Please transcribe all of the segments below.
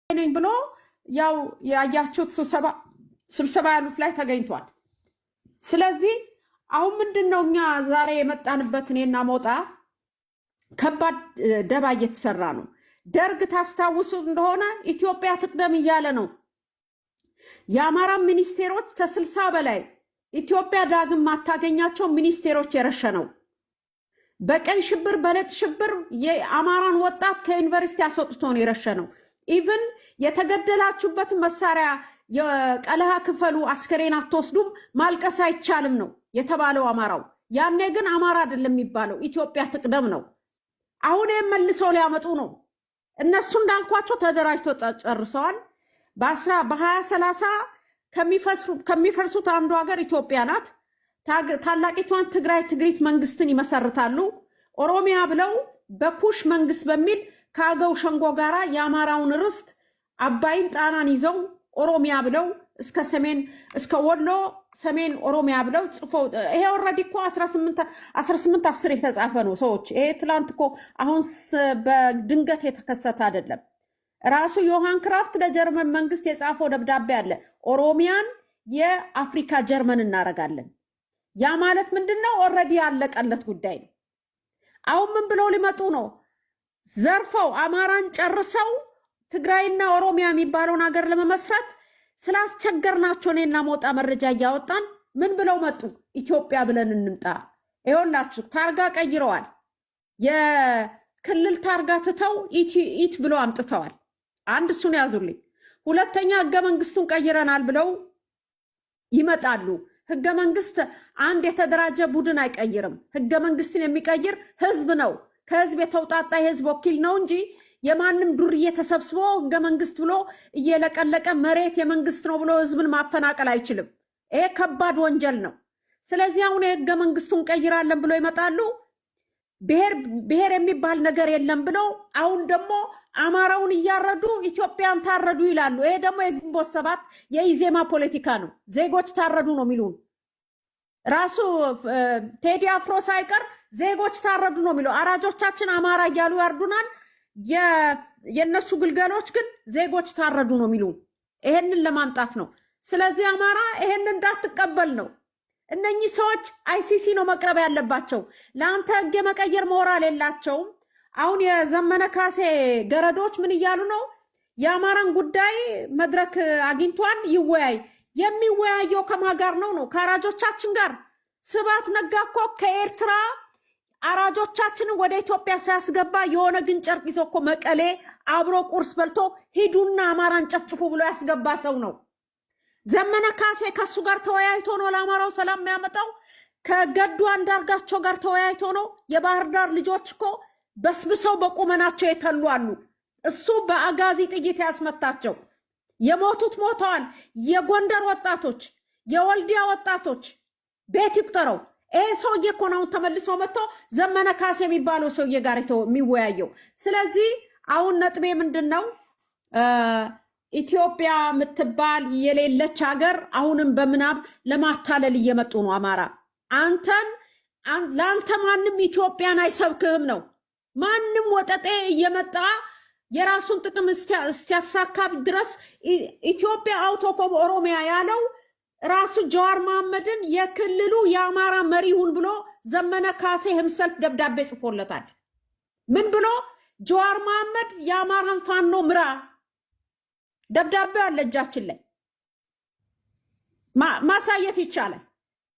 ነኝ ብሎ ያው ያያችሁት ስብሰባ ያሉት ላይ ተገኝቷል። ስለዚህ አሁን ምንድነው እኛ ዛሬ የመጣንበት እኔና ሞጣ ከባድ ደባ እየተሰራ ነው። ደርግ ታስታውሱ እንደሆነ ኢትዮጵያ ትቅደም እያለ ነው። የአማራ ሚኒስቴሮች ከ60 በላይ ኢትዮጵያ ዳግም ማታገኛቸው ሚኒስቴሮች የረሸነው በቀይ ሽብር በለት ሽብር የአማራን ወጣት ከዩኒቨርሲቲ አስወጥቶ ነው የረሸነው። ኢቭን የተገደላችሁበት መሳሪያ የቀለሃ ክፈሉ አስከሬን አትወስዱም ማልቀስ አይቻልም ነው የተባለው አማራው። ያኔ ግን አማራ አይደለም የሚባለው ኢትዮጵያ ትቅደም ነው። አሁን መልሰው ሊያመጡ ነው። እነሱ እንዳልኳቸው ተደራጅቶ ጨርሰዋል። በ2030 ከሚፈርሱት አንዱ ሀገር ኢትዮጵያ ናት። ታላቂቷን ትግሪት መንግስትን ይመሰርታሉ። ኦሮሚያ ብለው በፑሽ መንግስት በሚል ከአገው ሸንጎ ጋራ የአማራውን ርስት አባይን ጣናን ይዘው ኦሮሚያ ብለው እስከ ሰሜን እስከ ወሎ ሰሜን ኦሮሚያ ብለው ጽፈው ይሄ ኦልሬዲ እኮ 1810 የተጻፈ ነው ሰዎች። ይሄ ትላንት እኮ አሁን በድንገት የተከሰተ አይደለም። ራሱ ዮሐን ክራፍት ለጀርመን መንግስት የጻፈው ደብዳቤ አለ። ኦሮሚያን የአፍሪካ ጀርመን እናረጋለን። ያ ማለት ምንድነው? ኦልሬዲ ያለቀለት ጉዳይ ነው። አሁን ምን ብለው ሊመጡ ነው? ዘርፈው አማራን ጨርሰው ትግራይና ኦሮሚያ የሚባለውን ሀገር ለመመስረት ስላስቸገርናቸው እኔና ሞጣ መረጃ እያወጣን ምን ብለው መጡ? ኢትዮጵያ ብለን እንምጣ። ይኸውላችሁ ታርጋ ቀይረዋል። የክልል ታርጋ ትተው ኢት ብለው አምጥተዋል። አንድ እሱን ያዙልኝ። ሁለተኛ ህገ መንግስቱን ቀይረናል ብለው ይመጣሉ። ህገ መንግስት አንድ የተደራጀ ቡድን አይቀይርም። ህገ መንግስትን የሚቀይር ህዝብ ነው። ከህዝብ የተውጣጣ የህዝብ ወኪል ነው እንጂ የማንም ዱርዬ ተሰብስቦ ህገ መንግስት ብሎ እየለቀለቀ መሬት የመንግስት ነው ብሎ ህዝብን ማፈናቀል አይችልም። ይሄ ከባድ ወንጀል ነው። ስለዚህ አሁን የህገ መንግስቱን ቀይራለን ብሎ ይመጣሉ። ብሔር የሚባል ነገር የለም ብለው አሁን ደግሞ አማራውን እያረዱ ኢትዮጵያን ታረዱ ይላሉ። ይሄ ደግሞ የግንቦት ሰባት የኢዜማ ፖለቲካ ነው። ዜጎች ታረዱ ነው የሚሉን። ራሱ ቴዲ አፍሮ ሳይቀር ዜጎች ታረዱ ነው የሚለው። አራጆቻችን አማራ እያሉ ያርዱናል። የነሱ ግልገሎች ግን ዜጎች ታረዱ ነው የሚሉን። ይሄንን ለማምጣት ነው። ስለዚህ አማራ ይሄንን እንዳትቀበል ነው። እነኚህ ሰዎች አይሲሲ ነው መቅረብ ያለባቸው። ለአንተ ህግ የመቀየር ሞራል የላቸውም። አሁን የዘመነ ካሴ ገረዶች ምን እያሉ ነው? የአማራን ጉዳይ መድረክ አግኝቷል ይወያይ። የሚወያየው ከማን ጋር ነው? ከአራጆቻችን ጋር። ስብሐት ነጋ እኮ ከኤርትራ አራጆቻችንን ወደ ኢትዮጵያ ሲያስገባ የሆነ ግን ጨርቅ ይዞ እኮ መቀሌ አብሮ ቁርስ በልቶ ሂዱና አማራን ጨፍጭፉ ብሎ ያስገባ ሰው ነው። ዘመነ ካሴ ከሱ ጋር ተወያይቶ ነው ለአማራው ሰላም የሚያመጣው። ከገዱ አንዳርጋቸው ጋር ተወያይቶ ነው። የባህር ዳር ልጆች እኮ በስብሰው በቁመናቸው የተሉ አሉ። እሱ በአጋዚ ጥይት ያስመታቸው። የሞቱት ሞተዋል። የጎንደር ወጣቶች፣ የወልዲያ ወጣቶች ቤት ይቁጠረው። ይሄ ሰውዬ እኮ ነው ተመልሶ መጥቶ ዘመነ ካሴ የሚባለው ሰውዬ ጋር የሚወያየው። ስለዚህ አሁን ነጥቤ ምንድነው? ኢትዮጵያ የምትባል የሌለች ሀገር አሁንም በምናብ ለማታለል እየመጡ ነው። አማራ ለአንተ ማንም ኢትዮጵያን አይሰብክህም ነው። ማንም ወጠጤ እየመጣ የራሱን ጥቅም እስቲያሳካብ ድረስ ኢትዮጵያ አውት ኦፍ ኦሮሚያ ያለው ራሱ ጀዋር መሐመድን የክልሉ የአማራ መሪሁን ብሎ ዘመነ ካሴ ህምሰልፍ ደብዳቤ ጽፎለታል። ምን ብሎ? ጀዋር መሐመድ የአማራን ፋኖ ምራ። ደብዳቤው አለ እጃችን ላይ ማሳየት ይቻላል።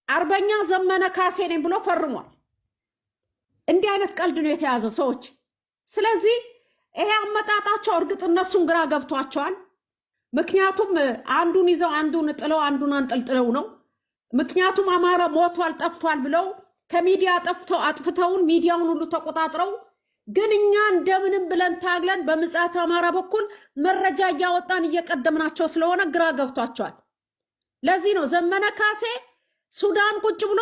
አርበኛ ዘመነ ካሴ ነኝ ብሎ ፈርሟል። እንዲህ አይነት ቀልድ ነው የተያዘው ሰዎች። ስለዚህ ይሄ አመጣጣቸው እርግጥ እነሱን ግራ ገብቷቸዋል። ምክንያቱም አንዱን ይዘው አንዱን ጥለው አንዱን አንጠልጥለው ነው። ምክንያቱም አማራ ሞቷል ጠፍቷል ብለው ከሚዲያ አጥፍተውን ሚዲያውን ሁሉ ተቆጣጥረው፣ ግን እኛ እንደምንም ብለን ታግለን በምጽአት አማራ በኩል መረጃ እያወጣን እየቀደምናቸው ስለሆነ ግራ ገብቷቸዋል። ለዚህ ነው ዘመነ ካሴ ሱዳን ቁጭ ብሎ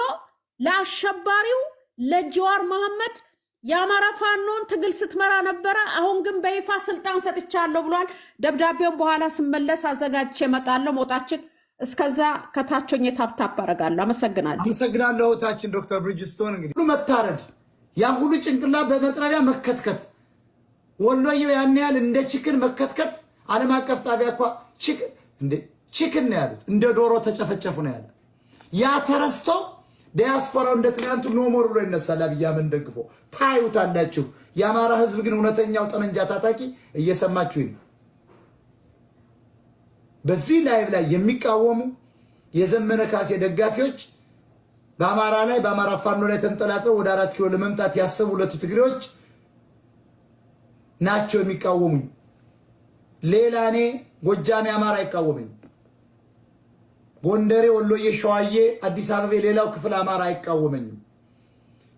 ለአሸባሪው ለጀዋር መሐመድ የአማራ ፋኖን ትግል ስትመራ ነበረ። አሁን ግን በይፋ ስልጣን ሰጥቻለሁ ብሏል። ደብዳቤውን በኋላ ስመለስ አዘጋጅቼ እመጣለሁ። ሞጣችን እስከዛ ከታቾኝ ታፕታፕ አደርጋለሁ። አመሰግናለሁ እህታችን ዶክተር ብሪጅስቶን። እንግዲህ ሁሉ መታረድ፣ ያ ሁሉ ጭንቅላ በመጥረቢያ መከትከት፣ ወሎዬ ያን ያህል እንደ ችክን መከትከት ዓለም አቀፍ ጣቢያ እኮ ቺክን ነው ያሉት፣ እንደ ዶሮ ተጨፈጨፉ ነው ያለ። ያ ተረስቶ ዲያስፖራው እንደ ትናንቱ ኖሞር ብሎ ይነሳል። አብይ አህመድ ደግፎ ታዩታላችሁ። የአማራ ህዝብ ግን እውነተኛው ጠመንጃ ታጣቂ እየሰማችሁ ነው። በዚህ ላይቭ ላይ የሚቃወሙ የዘመነ ካሴ ደጋፊዎች በአማራ ላይ በአማራ ፋኖ ላይ ተንጠላጥለው ወደ 4 ኪሎ ለመምጣት ያሰቡ ሁለቱ ትግሬዎች ናቸው የሚቃወሙ። ሌላ እኔ ጎጃሜ አማራ አይቃወመኝ። ጎንደሬ፣ ወሎዬ፣ ሸዋዬ፣ አዲስ አበባ ሌላው ክፍል አማራ አይቃወመኝም።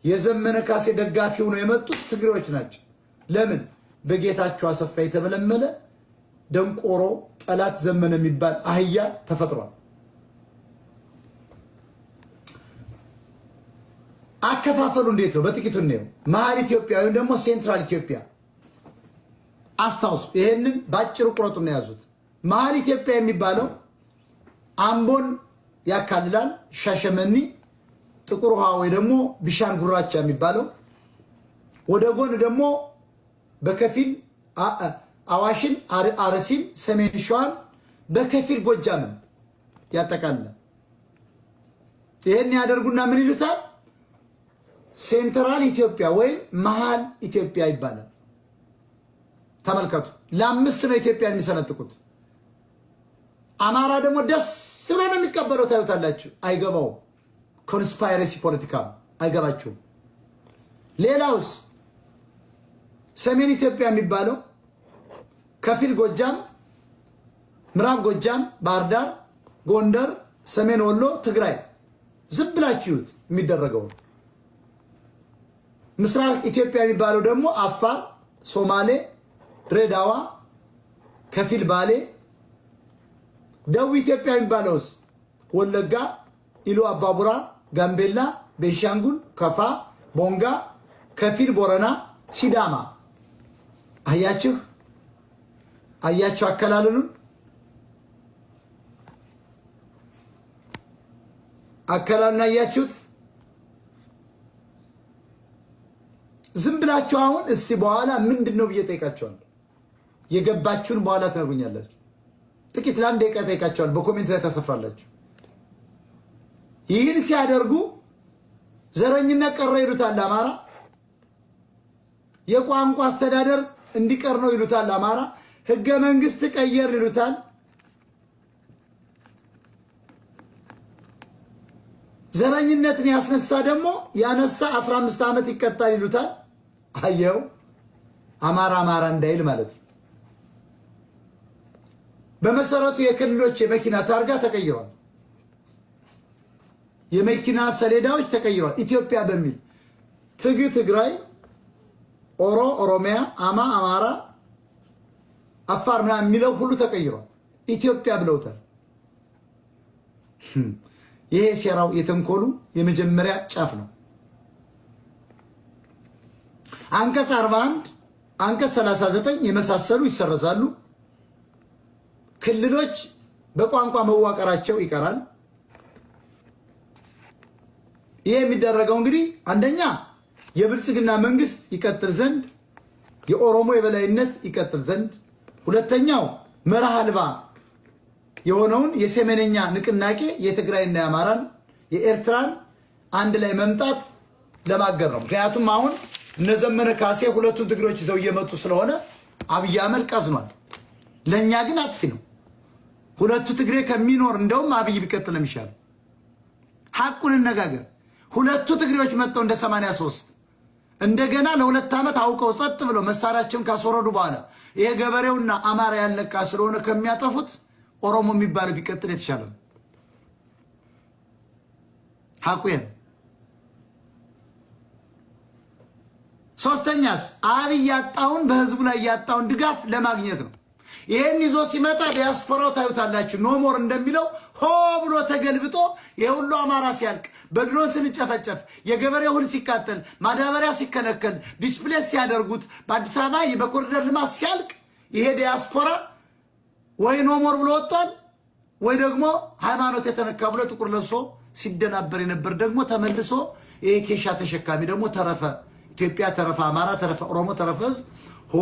የዘመነ ካሴ ደጋፊ ሆነው የመጡት ትግሬዎች ናቸው። ለምን? በጌታቸው አሰፋ የተመለመለ ደንቆሮ ጠላት ዘመነ የሚባል አህያ ተፈጥሯል። አከፋፈሉ እንዴት ነው? በጥቂቱ ነው። መሀል ኢትዮጵያ ወይም ደግሞ ሴንትራል ኢትዮጵያ አስታውሱ። ይሄንን ባጭሩ ቁረጡ ነው ያዙት። መሀል ኢትዮጵያ የሚባለው አምቦን ያካልላል። ሻሸመኔ፣ ጥቁር ውሃ ወይ ደግሞ ቢሻን ጉራቻ የሚባለው ወደ ጎን ደግሞ በከፊል አዋሽን፣ አርሲን፣ ሰሜን ሸዋን በከፊል ጎጃምን ያጠቃልላል። ይሄን ያደርጉና ምን ይሉታል? ሴንትራል ኢትዮጵያ ወይም መሃል ኢትዮጵያ ይባላል። ተመልከቱ። ለአምስት ነው ኢትዮጵያን የሚሰነጥቁት። አማራ ደግሞ ደስ ብሎ ነው የሚቀበለው። ታዩታላችሁ። አይገባውም። ኮንስፓይረሲ ፖለቲካ አይገባችሁም። ሌላውስ ሰሜን ኢትዮጵያ የሚባለው ከፊል ጎጃም፣ ምዕራብ ጎጃም፣ ባህር ዳር፣ ጎንደር፣ ሰሜን ወሎ፣ ትግራይ ዝም ብላችሁት የሚደረገው። ምስራቅ ኢትዮጵያ የሚባለው ደግሞ አፋር፣ ሶማሌ፣ ድሬዳዋ፣ ከፊል ባሌ። ደቡብ ኢትዮጵያ የሚባለውስ ወለጋ፣ ኢሉ አባቡራ፣ ጋምቤላ፣ ቤንሻንጉል፣ ከፋ፣ ቦንጋ፣ ከፊል ቦረና፣ ሲዳማ። አያችሁ አከላለሉን። አከላሉን አያችሁት? ዝም ብላችሁ አሁን እስቲ በኋላ ምንድነው ብዬ ጠይቃችኋለሁ። የገባችሁን በኋላ ትነግሩኛላችሁ። ጥቂት ለአንድ ደቂቃ ጠይቃችኋለሁ። በኮሜንት ላይ ታሰፍራላችሁ። ይህን ሲያደርጉ ዘረኝነት ቀረ ይሉታል አማራ። የቋንቋ አስተዳደር እንዲቀር ነው ይሉታል አማራ። ህገ መንግስት ቀየር ይሉታል። ዘረኝነትን ያስነሳ ደግሞ ያነሳ 15 ዓመት ይቀጣል ይሉታል። አየው አማራ እንዳይል ማለት ነው። በመሰረቱ የክልሎች የመኪና ታርጋ ተቀይሯል። የመኪና ሰሌዳዎች ተቀይሯል። ኢትዮጵያ በሚል ትግራይ፣ ኦሮሚያ፣ አማራ፣ አፋር ምናምን የሚለው ሁሉ ተቀይሯል። ኢትዮጵያ ብለውታል። ይሄ ሴራው የተንኮሉ የመጀመሪያ ጫፍ ነው። አንቀጽ 41 አንቀጽ 39 የመሳሰሉ ይሰረዛሉ። ክልሎች በቋንቋ መዋቀራቸው ይቀራል። ይሄ የሚደረገው እንግዲህ አንደኛ የብልጽግና መንግስት ይቀጥል ዘንድ፣ የኦሮሞ የበላይነት ይቀጥል ዘንድ፣ ሁለተኛው መርህ አልባ የሆነውን የሰሜነኛ ንቅናቄ የትግራይና የአማራን የኤርትራን አንድ ላይ መምጣት ለማገር ነው። ምክንያቱም አሁን እነዘመነ ካሴ ሁለቱን ትግሮች ይዘው እየመጡ ስለሆነ አብይ አህመድ ቀዝኗል። ለኛ ግን አጥፊ ነው። ሁለቱ ትግሬ ከሚኖር እንደውም አብይ ቢቀጥል ነው የሚሻለው። ሐቁን እንነጋገር። ሁለቱ ትግሬዎች መጥተው እንደ 83 እንደገና ለሁለት ዓመት አውቀው ጸጥ ብለው መሳሪያቸውን ካስወረዱ በኋላ ይሄ ገበሬውና አማራ ያለቃ ስለሆነ ከሚያጠፉት ኦሮሞ የሚባለው ቢቀጥል የተሻለ ነው። ሐቁ ይሄ። ሶስተኛስ አብይ ያጣውን በህዝቡ ላይ ያጣውን ድጋፍ ለማግኘት ነው። ይሄን ይዞ ሲመጣ ዲያስፖራው ታዩታላችሁ። ኖሞር እንደሚለው ሆ ብሎ ተገልብጦ የሁሉ አማራ ሲያልቅ፣ በድሮን ስንጨፈጨፍ፣ የገበሬው እህል ሲቃጠል፣ ማዳበሪያ ሲከለከል፣ ዲስፕሌስ ሲያደርጉት፣ በአዲስ አበባ በኮሪደር ልማት ሲያልቅ ይሄ ዲያስፖራ ወይ ኖሞር ብሎ ወጥቷል፣ ወይ ደግሞ ሃይማኖት የተነካ ብሎ ጥቁር ለብሶ ሲደናበር የነበር ደግሞ ተመልሶ ይሄ ኬሻ ተሸካሚ ደግሞ ተረፈ ኢትዮጵያ፣ ተረፈ አማራ፣ ተረፈ ኦሮሞ፣ ተረፈ ህዝብ ሆ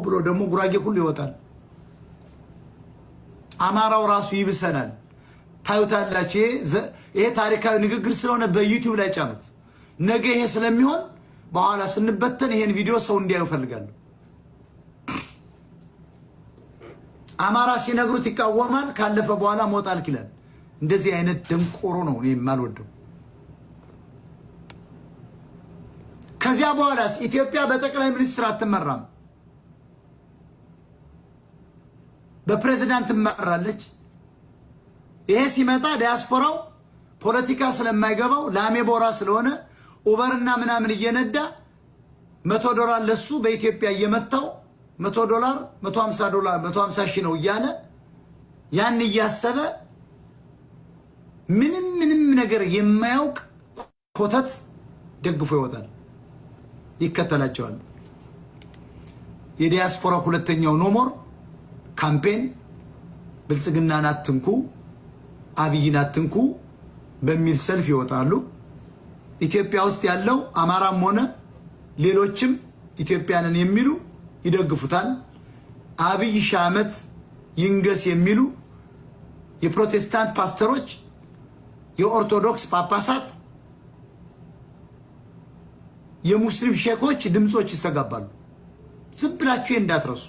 ብሎ ደግሞ ጉራጌ ሁሉ ይወጣል። አማራው ራሱ ይብሰናል። ታዩታላችሁ። ይሄ ታሪካዊ ንግግር ስለሆነ በዩቲዩብ ላይ ጫኑት። ነገ ይሄ ስለሚሆን በኋላ ስንበተን ይሄን ቪዲዮ ሰው እንዲያዩ ፈልጋለሁ። አማራ ሲነግሩት ይቃወማል፣ ካለፈ በኋላ ሞጣል ይላል። እንደዚህ አይነት ደንቆሮ ነው እኔ የማልወደው። ከዚያ በኋላስ ኢትዮጵያ በጠቅላይ ሚኒስትር አትመራም፣ በፕሬዝዳንት ትመራለች። ይሄ ሲመጣ ዲያስፖራው ፖለቲካ ስለማይገባው ላሜ ቦራ ስለሆነ ኡበርና ምናምን እየነዳ $100 ለሱ በኢትዮጵያ እየመታው $100 $150 $150 ሺህ ነው እያለ ያን እያሰበ ምንም ነገር የማያውቅ ኮተት ደግፎ ይወጣል፣ ይከተላቸዋል። የዲያስፖራ ሁለተኛው ኖሞር ካምፔን ብልጽግናን አትንኩ፣ አብይን አትንኩ በሚል ሰልፍ ይወጣሉ። ኢትዮጵያ ውስጥ ያለው አማራም ሆነ ሌሎችም ኢትዮጵያንን የሚሉ ይደግፉታል። አብይ ሺህ ዓመት ይንገስ የሚሉ የፕሮቴስታንት ፓስተሮች፣ የኦርቶዶክስ ጳጳሳት፣ የሙስሊም ሼኮች ድምጾች ይስተጋባሉ። ዝም ብላችሁ እንዳትረሱ።